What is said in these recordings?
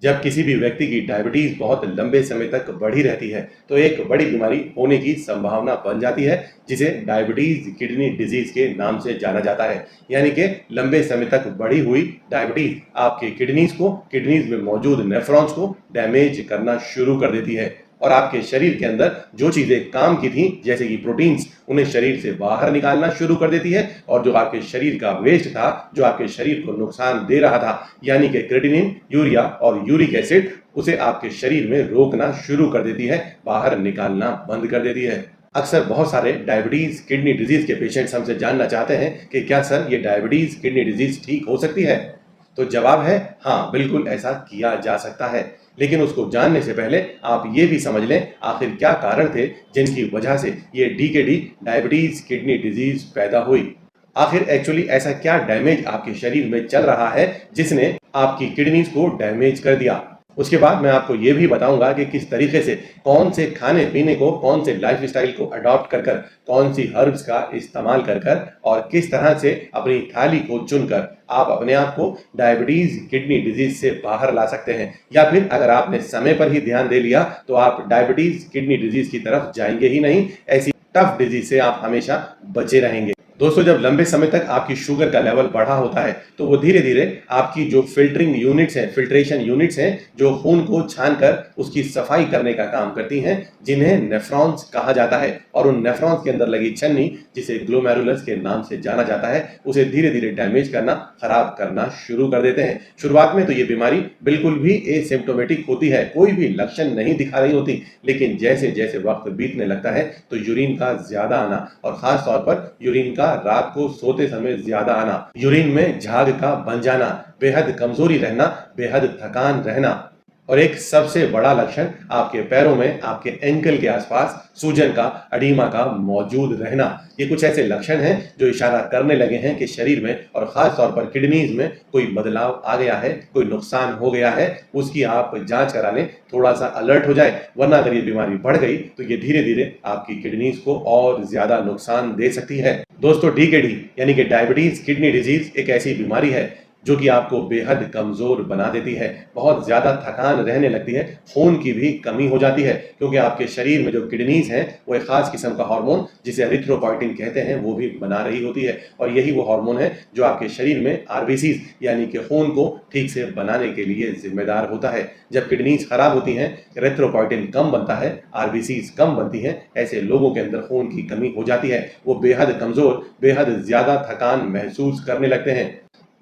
जब किसी भी व्यक्ति की डायबिटीज बहुत लंबे समय तक बढ़ी रहती है तो एक बड़ी बीमारी होने की संभावना बन जाती है, जिसे डायबिटीज किडनी डिजीज के नाम से जाना जाता है। यानी कि लंबे समय तक बढ़ी हुई डायबिटीज आपके किडनीज में मौजूद नेफ्रॉन्स को डैमेज करना शुरू कर देती है और आपके शरीर के अंदर जो चीजें काम की थी, जैसे कि प्रोटीन्स, उन्हें शरीर से बाहर निकालना शुरू कर देती है और जो आपके शरीर का वेस्ट था, जो आपके शरीर को नुकसान दे रहा था, यानी कि क्रेटिनिन, यूरिया और यूरिक एसिड, उसे आपके शरीर में रोकना शुरू कर देती है, बाहर निकालना बंद कर देती है। अक्सर बहुत सारे डायबिटीज किडनी डिजीज के पेशेंट्स हमसे जानना चाहते हैं कि क्या सर ये डायबिटीज किडनी डिजीज ठीक हो सकती है? तो जवाब है हाँ, बिल्कुल ऐसा किया जा सकता है। लेकिन उसको जानने से पहले आप ये भी समझ लें आखिर क्या कारण थे जिनकी वजह से ये डीकेडी डायबिटीज किडनी डिजीज पैदा हुई। आखिर एक्चुअली ऐसा क्या डैमेज आपके शरीर में चल रहा है जिसने आपकी किडनीज को डैमेज कर दिया। उसके बाद मैं आपको ये भी बताऊंगा कि किस तरीके से, कौन से खाने पीने को, कौन से लाइफस्टाइल को अडॉप्ट कर कर, कौन सी हर्ब्स का इस्तेमाल कर कर और किस तरह से अपनी थाली को चुनकर आप अपने आप को डायबिटीज किडनी डिजीज से बाहर ला सकते हैं, या फिर अगर आपने समय पर ही ध्यान दे लिया तो आप डायबिटीज किडनी डिजीज की तरफ जाएंगे ही नहीं। ऐसी टफ डिजीज से आप हमेशा बचे रहेंगे। दोस्तों, जब लंबे समय तक आपकी शुगर का लेवल बढ़ा होता है तो वो धीरे धीरे आपकी जो फिल्टरिंग यूनिट्स हैं, फिल्ट्रेशन यूनिट्स हैं, जो खून को छानकर उसकी सफाई करने का काम करती हैं, जिन्हें नेफ्रॉन्स कहा जाता है, और उन नेफ्रॉन्स के अंदर लगी छन्नी, जिसे ग्लोमेरुलस के नाम से जाना जाता है, उसे धीरे धीरे डैमेज करना, खराब करना शुरू कर देते हैं। शुरुआत में तो ये बीमारी बिल्कुल भी एसिम्प्टोमेटिक होती है, कोई भी लक्षण नहीं दिखा रही होती, लेकिन जैसे जैसे वक्त बीतने लगता है तो यूरिन का ज्यादा आना, और खास तौर पर यूरिन का रात को सोते समय ज्यादा आना, यूरिन में झाग का बन जाना, बेहद कमजोरी रहना, बेहद थकान रहना, और एक सबसे बड़ा लक्षण आपके पैरों में, आपके एंकल के आसपास सूजन का, अडीमा का मौजूद रहना। ये कुछ ऐसे लक्षण हैं जो इशारा करने लगे हैं कि शरीर में और खास तौर पर किडनीज में कोई बदलाव आ गया है, कोई नुकसान हो गया है। उसकी आप जांच करा लें, थोड़ा सा अलर्ट हो जाए, वरना अगर ये बीमारी बढ़ गई तो ये धीरे धीरे आपकी किडनीज को और ज्यादा नुकसान दे सकती है। दोस्तों, डीकेडी यानी कि डायबिटीज किडनी डिजीज एक ऐसी बीमारी है जो कि आपको बेहद कमजोर बना देती है, बहुत ज्यादा थकान रहने लगती है, खून की भी कमी हो जाती है, क्योंकि आपके शरीर में जो किडनीज हैं वो एक खास किस्म का हार्मोन, जिसे एरिथ्रोपोइटिन कहते हैं, वो भी बना रही होती है, और यही वो हार्मोन है जो आपके शरीर में आरबीसीज यानी कि खून को ठीक से बनाने के लिए जिम्मेदार होता है। जब किडनीज खराब होती हैं, एरिथ्रोपोइटिन कम बनता है, आरबीसीज कम बनती हैं, ऐसे लोगों के अंदर खून की कमी हो जाती है, वो बेहद कमजोर, बेहद ज्यादा थकान महसूस करने लगते हैं।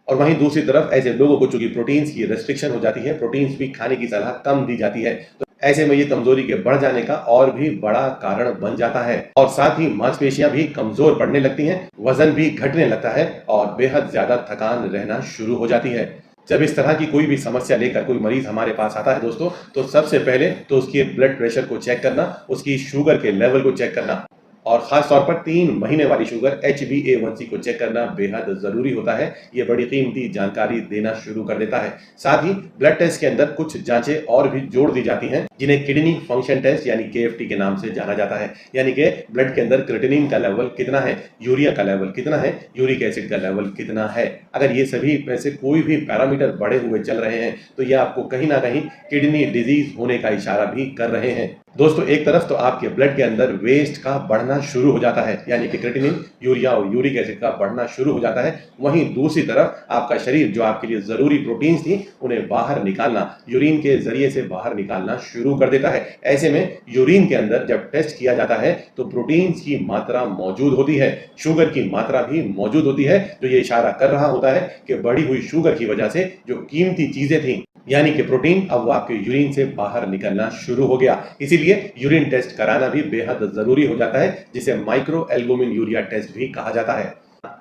और वहीं दूसरी तरफ ऐसे लोगों को चूंकि प्रोटीन्स की रेस्ट्रिक्शन हो जाती है, प्रोटीन्स भी खाने की सलाह कम दी जाती है, तो ऐसे में ये कमजोरी के बढ़ जाने का और भी बड़ा कारण बन जाता है, और साथ ही मांसपेशियां भी कमजोर पड़ने लगती हैं, वजन भी घटने लगता है और बेहद ज्यादा थकान रहना शुरू हो जाती है। जब इस तरह की कोई भी समस्या लेकर कोई मरीज हमारे पास आता है दोस्तों, तो सबसे पहले तो उसके ब्लड प्रेशर को चेक करना, उसकी शुगर के लेवल को चेक करना, और खास तौर पर 3 महीने वाली शुगर HbA1c को चेक करना बेहद जरूरी होता है। ये बड़ी कीमती जानकारी देना शुरू कर देता है। साथ ही ब्लड टेस्ट के अंदर कुछ जांचें और भी जोड़ दी जाती हैं, जिन्हें किडनी फंक्शन टेस्ट यानी KFT के नाम से जाना जाता है। यानी कि ब्लड के अंदर क्रेटिनिन का लेवल कितना है, यूरिया का लेवल कितना है, यूरिक एसिड का लेवल कितना है। अगर ये सभी में से कोई भी पैरामीटर बढ़े हुए चल रहे हैं तो ये आपको कहीं ना कहीं किडनी डिजीज होने का इशारा भी कर रहे हैं। दोस्तों, एक तरफ तो आपके ब्लड के अंदर वेस्ट का बढ़ना शुरू हो जाता है, यानी कि क्रेटिनिन, यूरिया और यूरिक एसिड का बढ़ना शुरू हो जाता है। वहीं दूसरी तरफ आपका शरीर जो आपके लिए जरूरी प्रोटीन्स थी उन्हें बाहर निकालना, यूरिन के जरिए से बाहर निकालना शुरू कर देता है। ऐसे में यूरिन के अंदर जब टेस्ट किया जाता है तो प्रोटीन्स की मात्रा मौजूद होती है, शुगर की मात्रा भी मौजूद होती है, जो ये इशारा कर रहा होता है कि बढ़ी हुई शुगर की वजह से जो कीमती चीजें थी, यानी कि प्रोटीन, अब वो आपके यूरिन से बाहर निकलना शुरू हो गया। इसीलिए यूरिन टेस्ट कराना भी बेहद जरूरी हो जाता है, जिसे माइक्रो एल्बुमिन यूरिया टेस्ट भी कहा जाता है।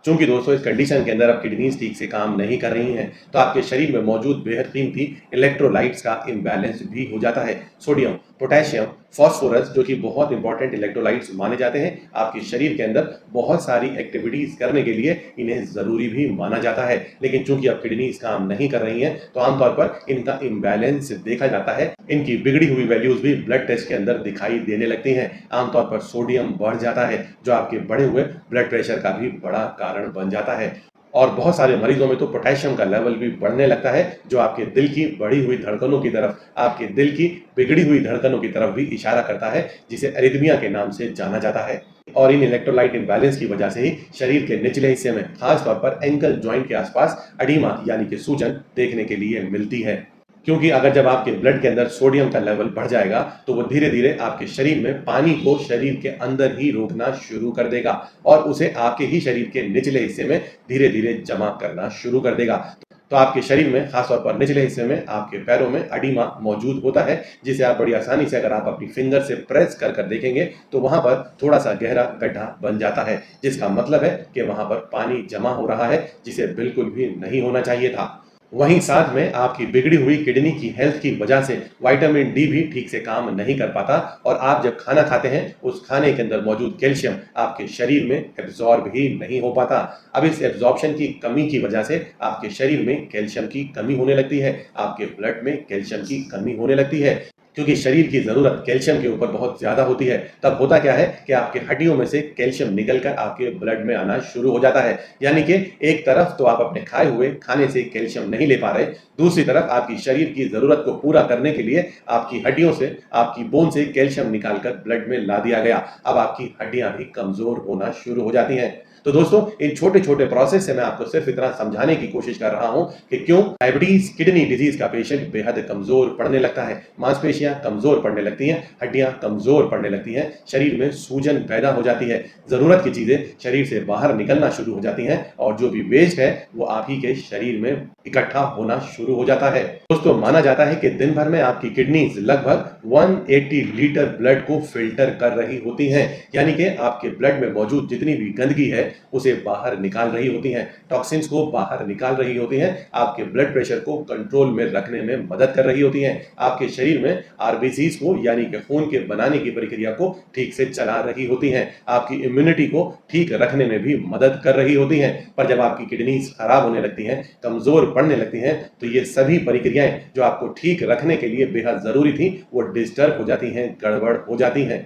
चूंकि दोस्तों इस कंडीशन के अंदर अब किडनीज ठीक से काम नहीं कर रही हैं, तो आपके शरीर में मौजूद बेहद कीमती इलेक्ट्रोलाइट्स का इम्बैलेंस भी हो जाता है। सोडियम, पोटेशियम, फास्फोरस, जो कि बहुत इंपॉर्टेंट इलेक्ट्रोलाइट्स माने जाते हैं, आपके शरीर के अंदर बहुत सारी एक्टिविटीज करने के लिए इन्हें जरूरी भी माना जाता है। लेकिन चूंकि अब किडनीज काम नहीं कर रही हैं, तो आमतौर पर इनका इम्बैलेंस देखा जाता है। इनकी बिगड़ी हुई वैल्यूज भी ब्लड टेस्ट के अंदर दिखाई देने लगती हैं। आमतौर पर सोडियम बढ़ जाता है, जो आपके बढ़े हुए ब्लड प्रेशर का भी बड़ा कारण बन जाता है। और बहुत सारे मरीजों में तो पोटेशियम का लेवल भी बढ़ने लगता है, जो आपके दिल की बढ़ी हुई धड़कनों की तरफ, आपके दिल की बिगड़ी हुई धड़कनों की तरफ भी इशारा करता है, जिसे एरिथमिया के नाम से जाना जाता है। और इन इलेक्ट्रोलाइट इम्बैलेंस की वजह से ही शरीर के निचले हिस्से में, खास तौर पर एंकल जॉइंट के आसपास एडिमा यानी कि सूजन देखने के लिए मिलती है। क्योंकि अगर जब आपके ब्लड के अंदर सोडियम का लेवल बढ़ जाएगा तो वो धीरे धीरे आपके शरीर में पानी को शरीर के अंदर ही रोकना शुरू कर देगा और उसे आपके ही शरीर के निचले हिस्से में धीरे धीरे जमा करना शुरू कर देगा। तो आपके शरीर में, खासतौर पर निचले हिस्से में, आपके पैरों में एडिमा मौजूद होता है, जिसे आप बड़ी आसानी से अगर आप अपनी फिंगर से प्रेस कर कर देखेंगे तो वहां पर थोड़ा सा गहरा गड्ढा बन जाता है, जिसका मतलब है कि वहां पर पानी जमा हो रहा है, जिसे बिल्कुल भी नहीं होना चाहिए था। वहीं साथ में आपकी बिगड़ी हुई किडनी की हेल्थ की वजह से विटामिन डी भी ठीक से काम नहीं कर पाता और आप जब खाना खाते हैं उस खाने के अंदर मौजूद कैल्शियम आपके शरीर में एब्जॉर्ब ही नहीं हो पाता। अब इस एब्जॉर्प्शन की कमी की वजह से आपके शरीर में कैल्शियम की कमी होने लगती है, आपके ब्लड में कैल्शियम की कमी होने लगती है। क्योंकि शरीर की ज़रूरत कैल्शियम के ऊपर बहुत ज़्यादा होती है, तब होता क्या है कि आपके हड्डियों में से कैल्शियम निकलकर आपके ब्लड में आना शुरू हो जाता है। यानी कि एक तरफ तो आप अपने खाए हुए खाने से कैल्शियम नहीं ले पा रहे, दूसरी तरफ आपकी शरीर की ज़रूरत को पूरा करने के लिए आपकी हड्डियों से, आपकी बोन से कैल्शियम निकालकर ब्लड में ला दिया गया। अब आपकी हड्डियां भी कमज़ोर होना शुरू हो जाती हैं। तो दोस्तों, इन छोटे छोटे प्रोसेस से मैं आपको सिर्फ इतना समझाने की कोशिश कर रहा हूं कि क्यों डायबिटीज किडनी डिजीज का पेशेंट बेहद कमजोर पड़ने लगता है। मांसपेशियां कमजोर पड़ने लगती हैं, हड्डियां कमजोर पड़ने लगती हैं, शरीर में सूजन पैदा हो जाती है, जरूरत की चीजें शरीर से बाहर निकलना शुरू हो जाती हैं और जो भी वेस्ट है वो आप ही के शरीर में इकट्ठा होना शुरू हो जाता है। दोस्तों, माना जाता है कि दिन भर में आपकी किडनीज लगभग 180 लीटर ब्लड को फिल्टर कर रही होती हैं, यानी कि आपके ब्लड में मौजूद जितनी भी गंदगी है उसे बाहर निकाल रही होती हैं, टॉक्सिन्स को बाहर निकाल रही होती हैं, आपके ब्लड प्रेशर को कंट्रोल में रखने में मदद कर रही होती हैं, आपके शरीर में आरबीसीज को यानी कि खून के बनाने की प्रक्रिया को ठीक से चला रही होती हैं, आपकी इम्यूनिटी को ठीक रखने में भी मदद कर रही होती हैं। पर जब आपकी किडनीज खराब होने लगती हैं, कमजोर पड़ने लगती हैं, तो ये सभी प्रक्रियाएं जो आपको ठीक रखने के लिए बेहद जरूरी थी वो डिस्टर्ब हो जाती हैं, गड़बड़ हो जाती हैं।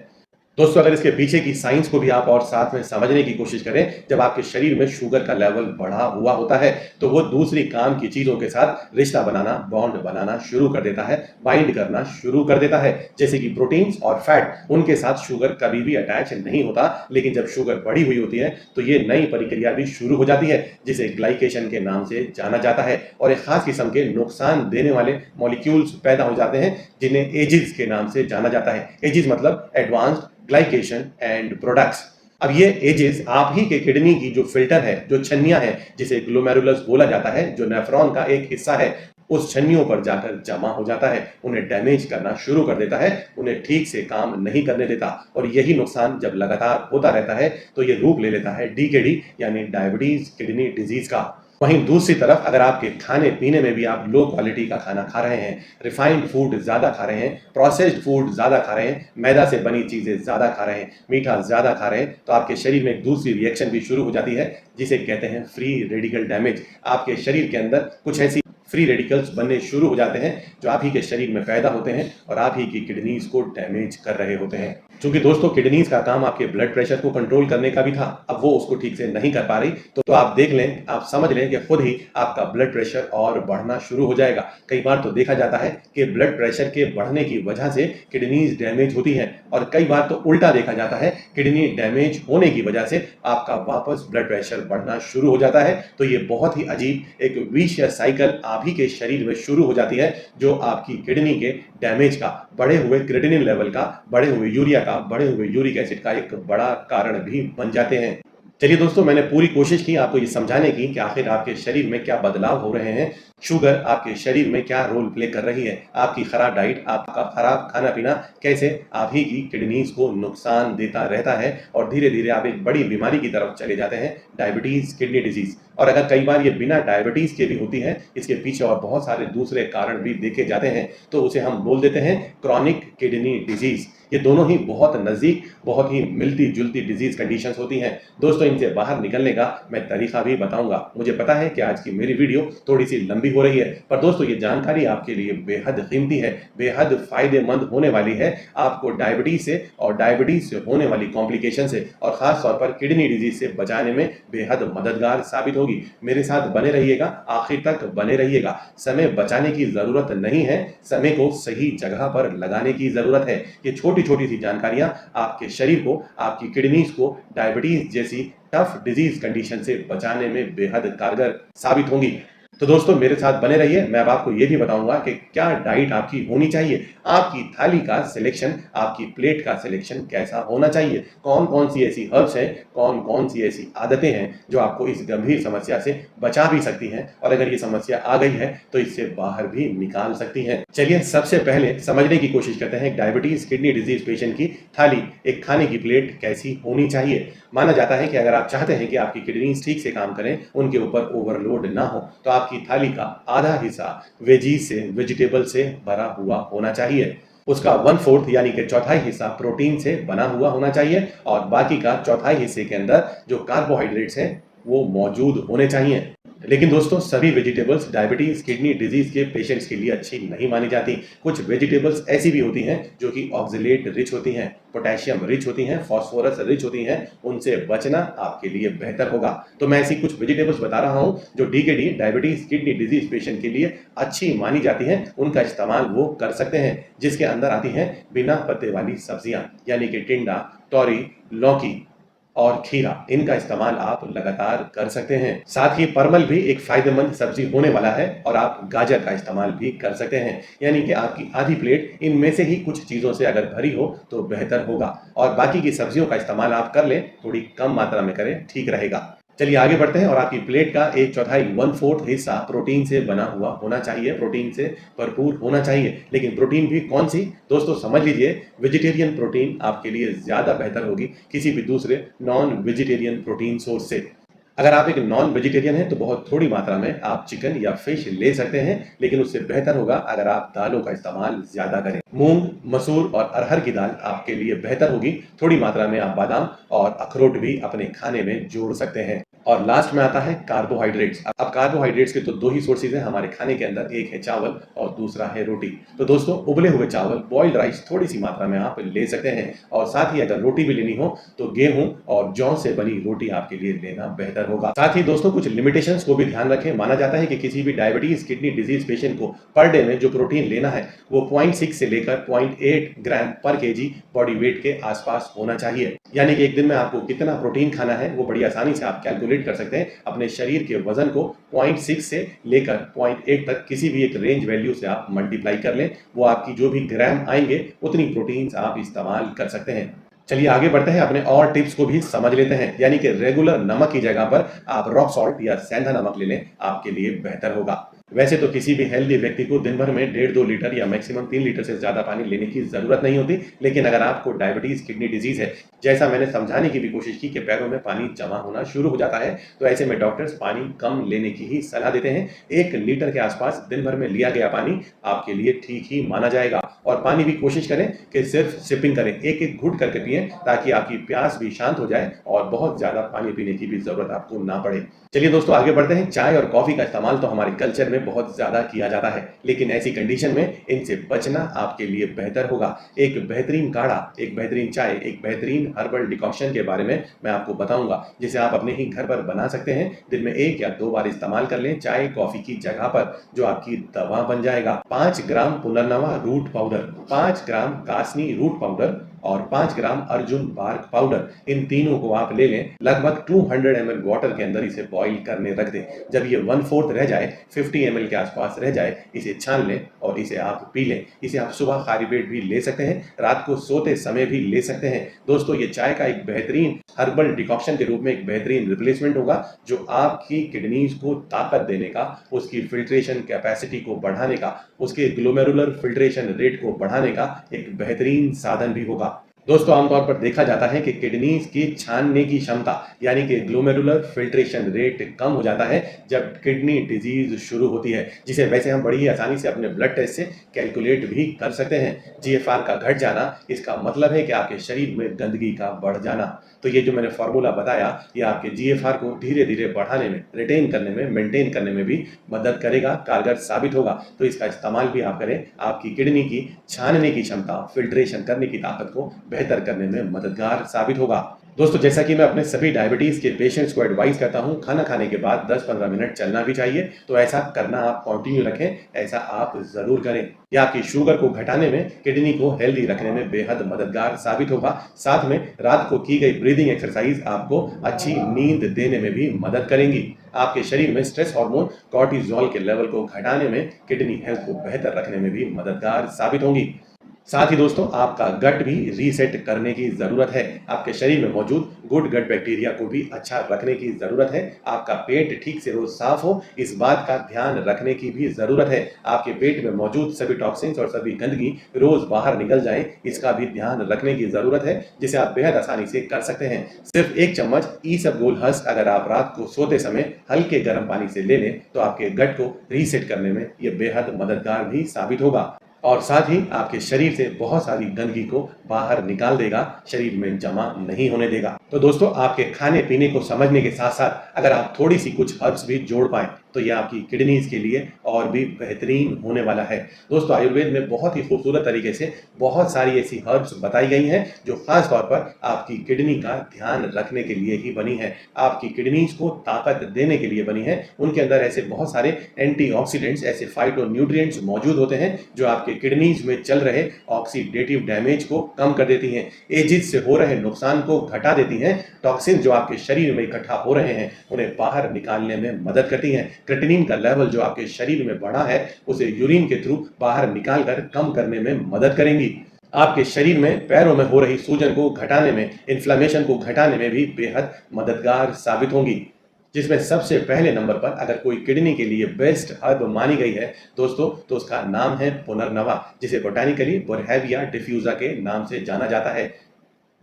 दोस्तों, अगर इसके पीछे की साइंस को भी आप और साथ में समझने की कोशिश करें, जब आपके शरीर में शुगर का लेवल बढ़ा हुआ होता है तो वो दूसरी काम की चीजों के साथ रिश्ता बनाना, बॉन्ड बनाना शुरू कर देता है, बाइंड करना शुरू कर देता है। जैसे कि प्रोटीन्स और फैट, उनके साथ शुगर कभी भी अटैच नहीं होता, लेकिन जब शुगर बढ़ी हुई होती है तो ये नई प्रक्रिया भी शुरू हो जाती है, जिसे ग्लाइकेशन के नाम से जाना जाता है और एक खास किस्म के नुकसान देने वाले मॉलिक्यूल्स पैदा हो जाते हैं, जिन्हें एजिज के नाम से जाना जाता है। एजिज मतलब एडवांस्ड ग्लाइकेशन एंड प्रोडक्ट्स। अब ये एजेस आप ही के किडनी की जो फिल्टर है, जो छन्नियां है, जिसे ग्लोमेरुलस बोला जाता है, जो नेफ्रॉन का एक हिस्सा है, उस छन्नियों पर जाकर जमा हो जाता है, उन्हें डैमेज करना शुरू कर देता है, उन्हें ठीक से काम नहीं करने देता और यही नुकसान जब लगातार होता रहता है तो ये रूप ले लेता है डीकेडी यानी डायबिटीज किडनी डिजीज का। वहीं दूसरी तरफ अगर आपके खाने पीने में भी आप लो क्वालिटी का खाना खा रहे हैं, रिफाइंड फूड ज़्यादा खा रहे हैं, प्रोसेस्ड फूड ज़्यादा खा रहे हैं, मैदा से बनी चीज़ें ज़्यादा खा रहे हैं, मीठा ज़्यादा खा रहे हैं, तो आपके शरीर में एक दूसरी रिएक्शन भी शुरू हो जाती है, जिसे कहते हैं फ्री रेडिकल डैमेज। आपके शरीर के अंदर कुछ ऐसी फ्री रेडिकल्स बनने शुरू हो जाते हैं जो आप ही के शरीर में पैदा होते हैं और आप ही की किडनीज को डैमेज कर रहे होते हैं। क्योंकि दोस्तों, किडनीज का काम आपके ब्लड प्रेशर को कंट्रोल करने का भी था, अब वो उसको ठीक से नहीं कर पा रही, तो आप देख लें, आप समझ लें कि खुद ही आपका ब्लड प्रेशर और बढ़ना शुरू हो जाएगा। कई बार तो देखा जाता है कि ब्लड प्रेशर के बढ़ने की वजह से किडनीज डैमेज होती हैं और कई बार तो उल्टा देखा जाता है, किडनी डैमेज होने की वजह से आपका वापस ब्लड प्रेशर बढ़ना शुरू हो जाता है। तो ये बहुत ही अजीब एक विशियस साइकिल आप ही के शरीर में शुरू हो जाती है, जो आपकी किडनी के डैमेज का, बढ़े हुए क्रिएटिनिन लेवल का, बढ़े हुए यूरिया का, बढ़े हुए यूरिक एसिड का एक बड़ा कारण भी बन जाते हैं। चलिए दोस्तों, मैंने पूरी कोशिश की आपको ये समझाने की कि आखिर आपके शरीर में क्या बदलाव हो रहे हैं, शुगर आपके शरीर में क्या रोल प्ले कर रही है, आपकी खराब डाइट, आपका खराब खाना पीना कैसे आप ही की किडनीज को नुकसान देता रहता है और धीरे धीरे आप एक बड़ी बीमारी की तरफ चले जाते हैं, डायबिटीज किडनी डिजीज। और अगर कई बार ये बिना डायबिटीज के भी होती है, इसके पीछे और बहुत सारे दूसरे कारण भी देखे जाते हैं, तो उसे हम बोल देते हैं क्रॉनिक किडनी डिजीज। ये दोनों ही बहुत नज़दीक, बहुत ही मिलती जुलती डिजीज कंडीशंस होती हैं। दोस्तों, इनसे बाहर निकलने का मैं तरीका भी बताऊंगा। मुझे पता है कि आज की मेरी वीडियो थोड़ी सी लंबी हो रही है, पर दोस्तों ये जानकारी आपके लिए बेहद कीमती है, बेहद फायदेमंद होने वाली है। आपको डायबिटीज से और डायबिटीज से होने वाली कॉम्प्लिकेशन से और खास तौर पर किडनी डिजीज से बचाने में बेहद मददगार साबित होगी। होगी। मेरे साथ बने रहिएगा, आखिर तक बने रहिएगा। समय बचाने की ज़रूरत नहीं है, समय को सही जगह पर लगाने की ज़रूरत है। ये छोटी-छोटी सी जानकारियाँ आपके शरीर को, आपकी किडनीज़ को डायबिटीज़ जैसी टफ डिजीज़ कंडीशन से बचाने में बेहद कारगर साबित होंगी। तो दोस्तों मेरे साथ बने रहिए। मैं अब आपको ये भी बताऊंगा कि क्या डाइट आपकी होनी चाहिए, आपकी थाली का सिलेक्शन, आपकी प्लेट का सिलेक्शन कैसा होना चाहिए, कौन कौन सी ऐसी हर्ब्स हैं, कौन कौन सी ऐसी आदतें हैं जो आपको इस गंभीर समस्या से बचा भी सकती हैं और अगर ये समस्या आ गई है तो इससे बाहर भी निकाल सकती हैं। चलिए सबसे पहले समझने की कोशिश करते हैं डायबिटीज किडनी डिजीज पेशेंट की थाली, एक खाने की प्लेट कैसी होनी चाहिए। माना जाता है कि अगर आप चाहते हैं कि आपकी किडनीज ठीक से काम करें, उनके ऊपर ओवरलोड ना हो, तो आपकी थाली का आधा हिस्सा वेजीज से, वेजिटेबल से भरा हुआ होना चाहिए। उसका 1/4 यानी कि चौथाई हिस्सा प्रोटीन से बना हुआ होना चाहिए और बाकी का चौथाई हिस्से के अंदर जो कार्बोहाइड्रेट्स हैं वो मौजूद होने चाहिए। लेकिन दोस्तों सभी वेजिटेबल्स डायबिटीज किडनी डिजीज के पेशेंट्स के लिए अच्छी नहीं मानी जाती। कुछ वेजिटेबल्स ऐसी भी होती हैं जो कि ऑक्जेलेट रिच होती हैं, पोटेशियम रिच होती हैं, फास्फोरस रिच होती हैं, उनसे बचना आपके लिए बेहतर होगा। तो मैं ऐसी कुछ वेजिटेबल्स बता रहा हूं जो decade diabetes kidney disease patient के लिए अच्छी मानी जाती हैं, उनका इस्तेमाल वो कर सकते हैं। जिसके अंदर आती हैं बिना पत्ते वाली सब्जियां यानी कि टिंडा, तोरी, लौकी और खीरा, इनका इस्तेमाल आप लगातार कर सकते हैं। साथ ही परमल भी एक फायदेमंद सब्जी होने वाला है और आप गाजर का इस्तेमाल भी कर सकते हैं। यानी कि आपकी आधी प्लेट इनमें से ही कुछ चीजों से अगर भरी हो तो बेहतर होगा और बाकी की सब्जियों का इस्तेमाल आप कर लें, थोड़ी कम मात्रा में करें, ठीक रहेगा। चलिए आगे बढ़ते हैं और आपकी प्लेट का एक चौथाई 1/4 हिस्सा प्रोटीन से बना हुआ होना चाहिए, प्रोटीन से भरपूर होना चाहिए। लेकिन प्रोटीन भी कौन सी? दोस्तों समझ लीजिए, वेजिटेरियन प्रोटीन आपके लिए ज्यादा बेहतर होगी किसी भी दूसरे नॉन वेजिटेरियन प्रोटीन सोर्स से। अगर आप एक नॉन वेजिटेरियन हैं तो बहुत थोड़ी मात्रा में आप चिकन या फिश ले सकते हैं, लेकिन उससे बेहतर होगा अगर आप दालों का इस्तेमाल ज्यादा करें। मूंग, मसूर और अरहर की दाल आपके लिए बेहतर होगी। थोड़ी मात्रा में आप बादाम और अखरोट भी अपने खाने में जोड़ सकते हैं। और लास्ट में आता है कार्बोहाइड्रेट्स। अब कार्बोहाइड्रेट्स के तो दो ही सोर्सेज हैं हमारे खाने के अंदर, एक है चावल और दूसरा है रोटी। तो दोस्तों उबले हुए चावल, बॉइल्ड राइस थोड़ी सी मात्रा में आप ले सकते हैं और साथ ही अगर रोटी भी लेनी हो तो गेहूं और जौ से बनी रोटी आपके लिए लेना बेहतर होगा। साथ ही दोस्तों कुछ लिमिटेशंस को भी ध्यान रखें। माना जाता है कि किसी भी डायबिटीज किडनी डिजीज पेशेंट को पर डे में जो प्रोटीन लेना है वो 0.6 से लेकर 0.8 ग्राम पर केजी बॉडी वेट के आसपास होना चाहिए। यानी कि एक दिन में आपको कितना प्रोटीन खाना है वो बड़ी आसानी से आप कैलकुलेट कर सकते हैं। अपने शरीर के वजन को 0.6 से लेकर 0.8 तक किसी भी एक रेंज वैल्यू से आप मल्टीप्लाई कर लें, वो आपकी जो भी ग्राम आएंगे उतनी प्रोटीन्स आप इस्तेमाल कर सकते हैं। चलिए आगे बढ़ते हैं, अपने और टिप्स को भी समझ लेते हैं। यानी कि रेगुलर नमक की जगह पर आप रॉक सॉल्ट या सेंधा नमक ले लें, आपके लिए बेहतर होगा। वैसे तो किसी भी हेल्दी व्यक्ति को दिन भर में 1.5-2 लीटर या मैक्सिमम 3 लीटर से ज्यादा पानी लेने की जरूरत नहीं होती, लेकिन अगर आपको डायबिटीज किडनी डिजीज है, जैसा मैंने समझाने की भी कोशिश की कि पैरों में पानी जमा होना शुरू हो जाता है, तो ऐसे में डॉक्टर्स पानी कम लेने की ही सलाह देते हैं। 1 लीटर के आसपास दिन भर में लिया गया पानी आपके लिए ठीक ही माना जाएगा। और पानी भी कोशिश करें कि सिर्फ सिपिंग करें, एक एक घुट करके पिएं ताकि आपकी प्यास भी शांत हो जाए और बहुत ज्यादा पानी पीने की भी जरूरत आपको ना पड़े। चलिए दोस्तों आगे बढ़ते हैं। चाय और कॉफी का इस्तेमाल तो हमारे कल्चर में बहुत ज्यादा किया जाता है, लेकिन ऐसी कंडीशन में इनसे बचना आपके लिए बेहतर होगा। एक बेहतरीन काढ़ा, एक बेहतरीन चाय, एक बेहतरीन हर्बल डिकॉक्शन के बारे में मैं आपको बताऊंगा, जिसे आप अपने ही घर पर बना सकते हैं। दिन में 1 या 2 बार इस्तेमाल कर लें चाय कॉफी की जगह पर, जो आपकी दवा बन जाएगा। 5 ग्राम पुनर्नवा रूट पाउडर, 5 ग्राम कासनी रूट पाउडर और 5 ग्राम अर्जुन बार्क पाउडर, इन तीनों को आप ले लें। लगभग 200 ml वाटर के अंदर इसे बॉईल करने रख दें। जब ये 1/4 रह जाए, 50 ml के आसपास रह जाए, इसे छान लें और इसे आप पी लें। इसे आप सुबह खाली पेट भी ले सकते हैं, रात को सोते समय भी ले सकते हैं। दोस्तों ये चाय का एक बेहतरीन हर्बल डिकॉक्शन के रूप में एक बेहतरीन रिप्लेसमेंट होगा, जो आपकी किडनीज को ताकत देने का, उसकी फिल्ट्रेशन कैपेसिटी को बढ़ाने का, उसके ग्लोमेरुलर फिल्ट्रेशन रेट को बढ़ाने का एक बेहतरीन साधन भी होगा। दोस्तों आमतौर पर देखा जाता है कि किडनीज की छानने की क्षमता यानी कि ग्लोमेरुलर फिल्ट्रेशन रेट कम हो जाता है जब किडनी डिजीज शुरू होती है, जिसे वैसे हम बड़ी ही आसानी से अपने ब्लड टेस्ट से कैलकुलेट भी कर सकते हैं। जीएफआर का घट जाना, इसका मतलब है कि आपके शरीर में गंदगी का बढ़ जाना। तो ये जो मैंने फॉर्मूला बताया, ये आपके जीएफआर को धीरे धीरे बढ़ाने में, रिटेन करने में, मेंटेन करने में भी मदद करेगा, कारगर साबित होगा। तो इसका इस्तेमाल भी आप करें, आपकी किडनी की छानने की क्षमता, फिल्ट्रेशन करने की ताकत को बेहतर करने में मददगार साबित होगा। दोस्तों जैसा कि मैं अपने सभी डायबिटीज़ के पेशेंट्स को एडवाइस करता हूँ, खाना खाने के बाद 10-15 मिनट चलना भी चाहिए, तो ऐसा करना आप कंटिन्यू रखें, ऐसा आप ज़रूर करें। यह आपकी शुगर को घटाने में, किडनी को हेल्दी रखने में बेहद मददगार साबित होगा। साथ में रात को की गई ब्रीदिंग एक्सरसाइज आपको अच्छी नींद देने में भी मदद करेंगी। आपके शरीर में स्ट्रेस हार्मोन कॉर्टिसोल के लेवल को घटाने में, किडनी हेल्थ को बेहतर रखने में भी मददगार साबित होंगी। साथ ही दोस्तों आपका गट भी रीसेट करने की ज़रूरत है। आपके शरीर में मौजूद गुड गट बैक्टीरिया को भी अच्छा रखने की ज़रूरत है। आपका पेट ठीक से रोज साफ हो, इस बात का ध्यान रखने की भी ज़रूरत है। आपके पेट में मौजूद सभी टॉक्सिन्स और सभी गंदगी रोज बाहर निकल जाए, इसका भी ध्यान रखने की ज़रूरत है, जिसे आप बेहद आसानी से कर सकते हैं। सिर्फ 1 चम्मच ईसबगोल हस्क अगर आप रात को सोते समय हल्के गर्म पानी से ले लें, तो आपके गट को रीसेट करने में यह बेहद मददगार भी साबित होगा। और साथ ही आपके शरीर से बहुत सारी गंदगी को बाहर निकाल देगा, शरीर में जमा नहीं होने देगा। तो दोस्तों आपके खाने पीने को समझने के साथ साथ अगर आप थोड़ी सी कुछ हर्ब्स भी जोड़ पाएं, तो यह आपकी किडनीज के लिए और भी बेहतरीन होने वाला है। दोस्तों आयुर्वेद में बहुत ही खूबसूरत तरीके से बहुत सारी ऐसी हर्ब्स बताई गई हैं जो खास तौर पर आपकी किडनी का ध्यान रखने के लिए ही बनी है, आपकी किडनीज को ताकत देने के लिए बनी है। उनके अंदर ऐसे बहुत सारे एंटीऑक्सीडेंट्स, ऐसे फाइटोन्यूट्रिएंट्स मौजूद होते हैं जो आपके किडनीज में चल रहे ऑक्सीडेटिव डैमेज को कम कर देती हैं, एजिस से हो रहे नुकसान को घटा देती हैं, टॉक्सिन जो आपके शरीर में इकट्ठा हो रहे हैं उन्हें बाहर निकालने में मदद करती हैं। क्रिएटिनिन का लेवल जो आपके शरीर में बढ़ा है उसे यूरिन के थ्रू बाहर निकालकर कम करने में मदद करेंगी। आपके शरीर में पैरों में हो रही सूजन को घटाने में, इन्फ्लेमेशन को घटाने में भी बेहद मददगार साबित होंगी। जिसमें सबसे पहले नंबर पर अगर कोई किडनी के लिए बेस्ट हर्ब मानी गई है दोस्तों, तो उसका नाम है पुनर्नवा, जिसे बोटानिकली बोरहेविया डिफ्यूजा के नाम से जाना जाता है।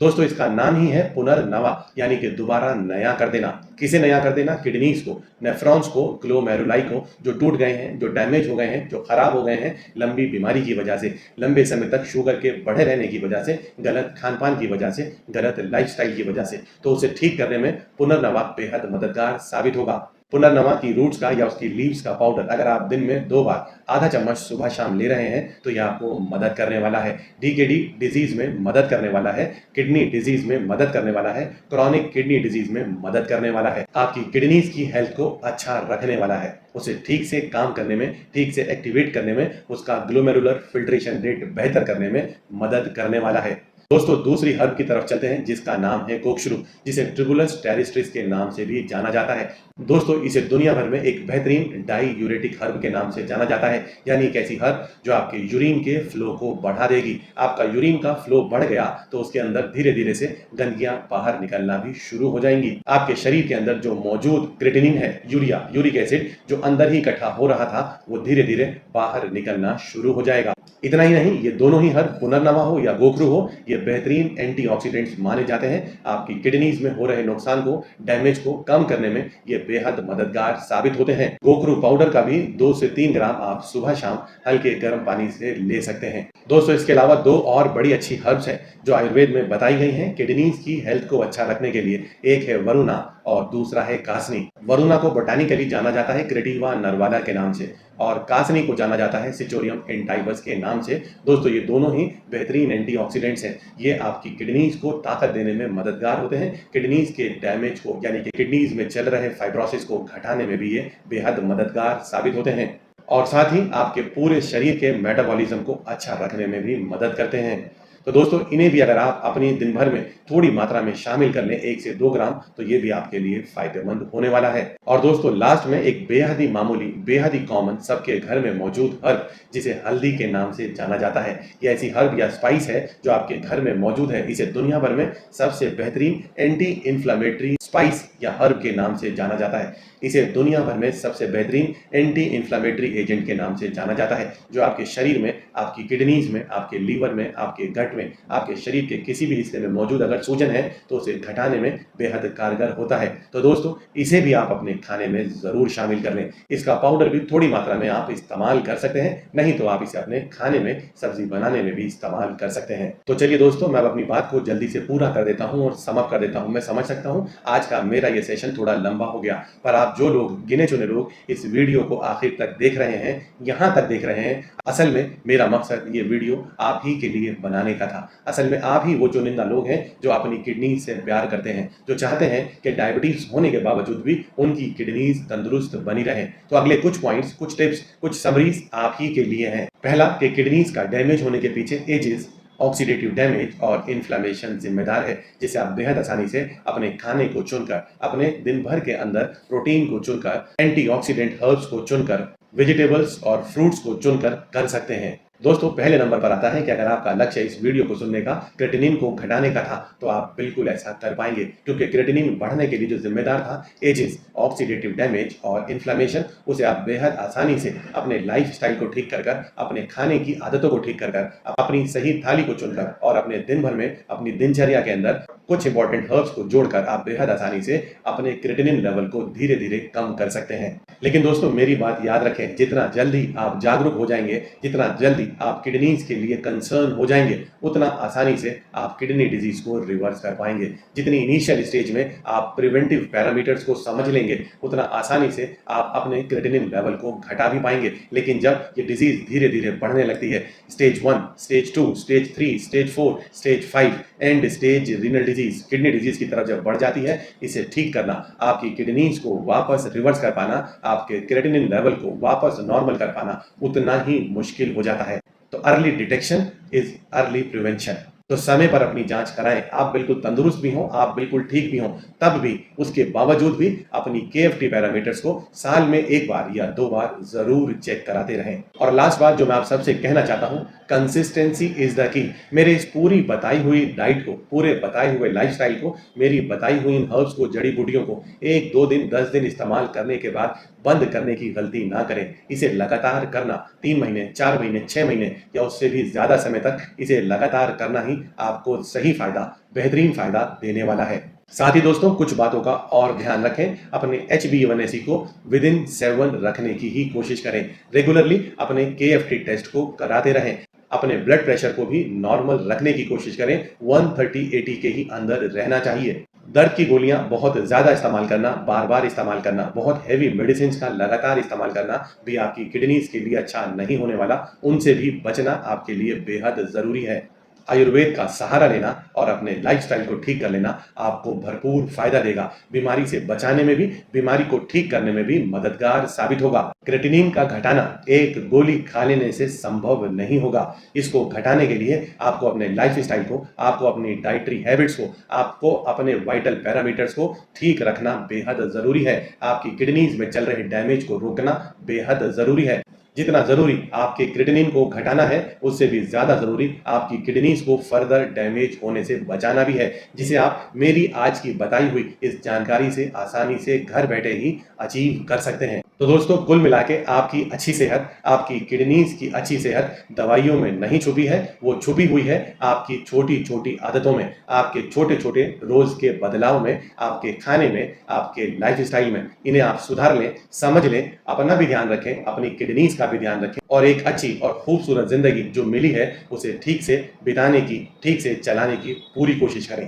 दोस्तों इसका नाम ही है पुनर्नवा, यानी कि दोबारा नया कर देना। किसे नया कर देना? किडनीज को, नेफ्रॉन्स को, ग्लोमेरुलाई को, जो टूट गए हैं, जो डैमेज हो गए हैं, जो खराब हो गए हैं लंबी बीमारी की वजह से, लंबे समय तक शुगर के बढ़े रहने की वजह से, गलत खान पान की वजह से, गलत लाइफस्टाइल की वजह से, तो उसे ठीक करने में पुनर्नवा बेहद मददगार साबित होगा। पुनर्नवा की रूट्स का या उसकी लीव्स का पाउडर अगर आप दिन में 2 बार आधा चम्मच सुबह शाम ले रहे हैं, तो यह आपको मदद करने वाला है। डीकेडी डिजीज में मदद करने वाला है, किडनी डिजीज में मदद करने वाला है, क्रॉनिक किडनी डिजीज में मदद करने वाला है, आपकी किडनीज की हेल्थ को अच्छा रखने वाला है, उसे ठीक से काम करने में, ठीक से एक्टिवेट करने में, उसका ग्लोमेरुलर फिल्ट्रेशन रेट बेहतर करने में मदद करने वाला है। दोस्तों दूसरी हर्ब की तरफ चलते हैं जिसका नाम है कोकशरू, जिसे ट्रिबुलस टेरिस्ट्रिस के नाम से भी जाना जाता है। दोस्तों इसे दुनिया भर में एक बेहतरीन डाईयूरेटिक हर्ब के नाम से जाना जाता है, यानी एक ऐसी हर्ब जो आपके यूरिन के फ्लो को बढ़ा देगी। आपका यूरिन का फ्लो बढ़ गया तो उसके अंदर धीरे धीरे से गंदगियां बाहर निकलना भी शुरू हो जाएंगी। आपके शरीर के अंदर जो मौजूद क्रिएटिनिन है, यूरिक एसिड जो अंदर ही इकट्ठा हो रहा था, वो धीरे धीरे बाहर निकलना शुरू हो जाएगा। इतना ही नहीं, ये दोनों ही हर्ब पुनर्नवा हो या गोखरू हो, ये बेहतरीन एंटीऑक्सीडेंट्स माने जाते हैं। आपकी किडनीज में हो रहे नुकसान को, डैमेज को कम करने में ये बेहद मददगार साबित होते हैं। गोखरू पाउडर का भी 2 से 3 ग्राम आप सुबह शाम हल्के गर्म पानी से ले सकते हैं। दोस्तों इसके अलावा 2 और बड़ी अच्छी हर्ब्स हैं जो आयुर्वेद में बताई गई हैं किडनीज की हेल्थ को अच्छा रखने के लिए। एक है वरुणा और दूसरा है कासनी। वरुणा को बोटानिकली जाना जाता है क्रेटिवा नर्वादा के नाम से, और कासनी को जाना जाता है सिचोरियम एंटाइबस के नाम से। दोस्तों ये दोनों ही बेहतरीन एंटीऑक्सीडेंट्स हैं। ये आपकी किडनीज को ताकत देने में मददगार होते हैं, किडनीज के डैमेज को यानी कि किडनीज में चल रहे फाइब्रोसिस को घटाने में भी ये बेहद मददगार साबित होते हैं, और साथ ही आपके पूरे शरीर के मेटाबॉलिज्म को अच्छा रखने में भी मदद करते हैं। तो दोस्तों इन्हें भी अगर आप अपनी दिन भर में थोड़ी मात्रा में शामिल कर लें 1 से 2 ग्राम, तो ये भी आपके लिए फायदेमंद होने वाला है। और दोस्तों लास्ट में एक बेहद ही मामूली, बेहद ही कॉमन, सबके घर में मौजूद हर्ब जिसे हल्दी के नाम से जाना जाता है। यह ऐसी हर्ब या स्पाइस है जो आपके घर में मौजूद है। इसे दुनिया भर में सबसे बेहतरीन एंटी इन्फ्लेमेटरी स्पाइस या हर्ब के नाम से जाना जाता है। इसे दुनिया भर में सबसे बेहतरीन एंटी इन्फ्लेमेटरी एजेंट के नाम से जाना जाता है, जो आपके शरीर में, आपकी किडनीज में, आपके लीवर में, आपके गट में, आपके शरीर के किसी भी हिस्से में मौजूद अगर सूजन है तो उसे घटाने में बेहद कारगर होता है। तो दोस्तों इसे भी आप अपने खाने में जरूर शामिल कर लें। इसका पाउडर भी थोड़ी मात्रा में आप इस्तेमाल कर सकते हैं, नहीं तो आप इसे अपने खाने में, सब्जी बनाने में भी इस्तेमाल कर सकते हैं। तो चलिए दोस्तों मैं अपनी बात को जल्दी से पूरा कर देता हूं और समअप कर देता हूं। मैं समझ सकता हूं आज का मेरा ये सेशन थोड़ा लंबा हो गया, पर आप जो लोग, गिने चुने लोग इस वीडियो को आखिर तक देख रहे हैं, यहां तक देख रहे हैं, असल में मेरा मकसद ये वीडियो आप ही के लिए बनाने का देखा था। असल में आप ही वो चुनिंदा लोग हैं जो अपनी किडनी से प्यार करते हैं, जो चाहते हैं कि डायबिटीज होने के बावजूद भी उनकी किडनीज तंदुरुस्त बनी रहें। तो अगले कुछ पॉइंट्स, कुछ टिप्स, कुछ समरीज आप ही के लिए हैं। पहला कि किडनीज का डैमेज होने के पीछे एजेस, ऑक्सीडेटिव डैमेज और इन्फ्लेमेशन जिम्मेदार है, जिसे आप बेहद आसानी से अपने खाने को चुनकर, अपने दिन भर के अंदर प्रोटीन को चुनकर, एंटीऑक्सीडेंट हर्ब्स को चुनकर, वेजिटेबल्स और फ्रूट्स को चुनकर कर सकते हैं। दोस्तों, पहले नंबर पर आता है कि अगर आपका लक्ष्य इस वीडियो को सुनने का क्रेटिनिन को घटाने का था तो आप बिल्कुल ऐसा कर पाएंगे, क्योंकि क्रेटिनिन बढ़ने के लिए जो जिम्मेदार था एजेस, ऑक्सीडेटिव डैमेज और इन्फ्लेमेशन, उसे आप बेहद आसानी से अपने लाइफस्टाइल को ठीक कर, अपने खाने की आदतों को ठीक कर, अपनी सही थाली को चुनकर और अपने दिन भर में अपनी दिनचर्या के अंदर कुछ इंपॉर्टेंट हर्ब्स को जोड़कर आप बेहद आसानी से अपने क्रेटिनिन लेवल को धीरे धीरे कम कर सकते हैं। लेकिन दोस्तों, मेरी बात याद रखें, जितना जल्दी आप जागरूक हो जाएंगे, जितना जल्दी आप किडनीज के लिए कंसर्न हो जाएंगे, उतना आसानी से आप किडनी डिजीज को रिवर्स कर पाएंगे। जितनी इनिशियल स्टेज में आप प्रिवेंटिव पैरामीटर्स को समझ लेंगे, उतना आसानी से आप अपने क्रेटिनिन लेवल को घटा भी पाएंगे। लेकिन जब ये डिजीज धीरे धीरे बढ़ने लगती है, stage 1, stage 2, stage 3, stage 4, stage 5 and stage renal disease, kidney disease की तरफ जब बढ़ जाती है, इसे ठीक करना, आपकी किडनीज को वापस रिवर्स कर पाना, आपके क्रेटिनिन लेवल को वापस नॉर्मल कर पाना उतना ही मुश्किल हो जाता है। तो early detection is early prevention. तो समय पर अपनी जांच कराएं। आप बिल्कुल तंदुरुस्त भी हों, आप बिल्कुल ठीक भी हों, तब भी उसके बावजूद भी अपनी KFT पैरामीटर्स को साल में 1 बार या 2 बार जरूर चेक कराते रहें। और लास्ट बात जो मैं आप सबसे कहना चाहता हूं, कंसिस्टेंसी इज द की। मेरे इस पूरी बताई हुई डाइट को, पूरे बताए हुए लाइफस्टाइल को, मेरी बताई हुई इन हर्ब्स को, जड़ी बूटियों को 1, 2 दिन, 10 दिन इस्तेमाल करने के बाद बंद करने की गलती ना करें। इसे लगातार करना, 3 महीने, 4 महीने, 6 महीने या उससे भी ज्यादा समय तक इसे लगातार करना ही आपको सही फायदा, बेहतरीन फायदा देने वाला है। साथ ही दोस्तों, कुछ बातों का और ध्यान रखें। अपने HbA1c को विदिन 7 रखने की ही कोशिश करें। रेगुलरली अपने KFT टेस्ट को कराते रहें। अपने ब्लड प्रेशर को भी नॉर्मल रखने की कोशिश करें। 130/80 के ही अंदर रहना चाहिए। दर्द की गोलियां बहुत ज्यादा इस्तेमाल करना, बार बार इस्तेमाल करना, बहुत हैवी मेडिसिन का लगातार इस्तेमाल करना भी आपकी किडनीज के लिए अच्छा नहीं होने वाला। उनसे भी बचना आपके लिए बेहद जरूरी है। आयुर्वेद का सहारा लेना और अपने लाइफस्टाइल को ठीक कर लेना आपको भरपूर फायदा देगा। बीमारी से बचाने में भी, बीमारी को ठीक करने में भी मददगार साबित होगा। क्रेटिनिन का घटाना एक गोली खा लेने से संभव नहीं होगा। इसको घटाने के लिए आपको अपने लाइफस्टाइल को, आपको अपनी डाइटरी हैबिट्स को, आपको अपने वाइटल पैरामीटर्स को ठीक रखना बेहद जरूरी है। आपकी किडनीज में चल रहे डैमेज को रोकना बेहद जरूरी है। जितना जरूरी आपके क्रेटिनिन को घटाना है, उससे भी ज्यादा जरूरी आपकी किडनीज को फर्दर डैमेज होने से बचाना भी है, जिसे आप मेरी आज की बताई हुई इस जानकारी से आसानी से घर बैठे ही अचीव कर सकते हैं। तो दोस्तों, कुल मिला के आपकी अच्छी सेहत, आपकी किडनीज की अच्छी सेहत दवाइयों में नहीं छुपी है, वो छुपी हुई है आपकी छोटी छोटी आदतों में, आपके छोटे छोटे रोज के बदलाव में, आपके खाने में, आपके लाइफस्टाइल में। इन्हें आप सुधार लें, समझ लें, अपना भी ध्यान रखें, अपनी किडनीज का भी ध्यान रखें और एक अच्छी और खूबसूरत जिंदगी जो मिली है उसे ठीक से बिताने की, ठीक से चलाने की पूरी कोशिश करें।